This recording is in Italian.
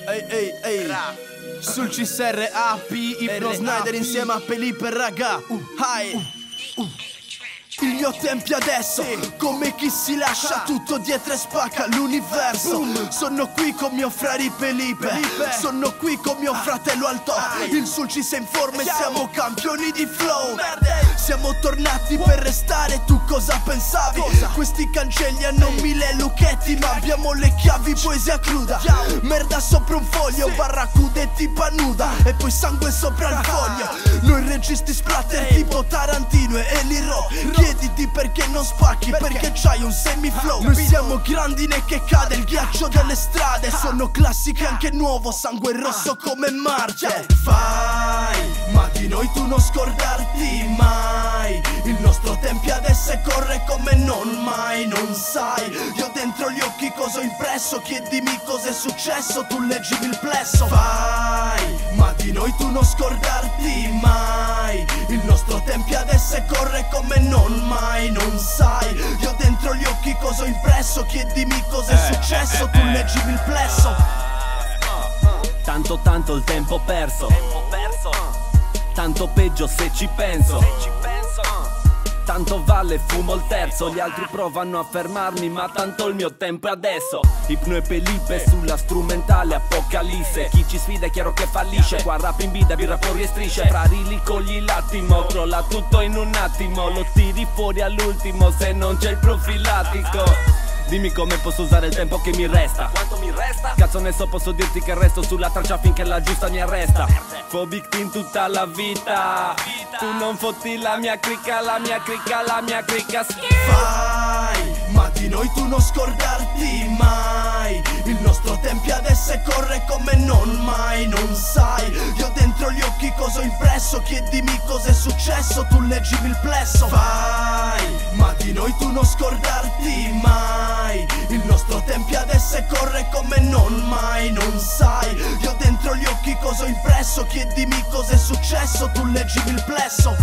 Ehi, ehi, sul CSR AP, Ipno Snyder insieme a Felipe raga. Il mio tempio adesso, come chi si lascia tutto dietro e spacca l'universo. Sono qui con mio fratello Felipe, sono qui con mio fratello al top. Il Sul ci sei in forma e siamo campioni di flow. Siamo tornati per restare, tu cosa pensavi? Questi cancelli hanno 1000 lucchetti, ma abbiamo le chiavi, poesia cruda. Merda sopra un foglio, barracudetti panuda e poi sangue sopra il foglio. Noi registi splatter tipo Tarantino e Eliro. Chiediti perché non spacchi, perché c'hai un semiflow. Noi siamo grandine che cade il ghiaccio delle strade. Sono classiche anche nuovo, sangue rosso come Marte. Vai, ma di noi tu non scordarti mai. Il nostro tempio adesso corre come non mai, non sai. Io dentro gli occhi cosa ho impresso, chiedimi cosa è successo, tu leggimi il plesso. Vai, ma di noi tu non scordarti mai. Il nostro tempio adesso corre come non mai, non sai. Io dentro gli occhi cosa ho impresso, chiedimi cosa è successo, tu leggimi il plesso. Tanto il tempo perso, tanto peggio se ci penso. Tanto vale fumo il terzo, gli altri provano a fermarmi, ma tanto il mio tempo è adesso. Ipno e Felipe sulla strumentale apocalisse. Chi ci sfida è chiaro che fallisce. Qua rap in bida, birra fuori e strisce. Fra rili cogli l'attimo, crolla tutto in un attimo. Lo tiri fuori all'ultimo se non c'è il profilatico. Dimmi come posso usare il tempo che mi resta. Quanto mi resta? Cazzo ne so, posso dirti che resto sulla traccia finché la giusta mi arresta. Phobic Team tutta la vita. Tu non fotti la mia cricca, la mia cricca, la mia cricca. Vai, ma di noi tu non scordarti mai. Il nostro tempio adesso corre come non mai, non sai. Io dentro gli occhi cosa ho impresso, chiedimi cosa è successo, tu leggimi il plesso. Vai, ma di noi tu non scordarti mai. Il nostro tempio adesso corre come non mai, non sai. Io dentro gli occhi cosa ho impresso, chiedimi cosa è successo, tu leggimi il plesso.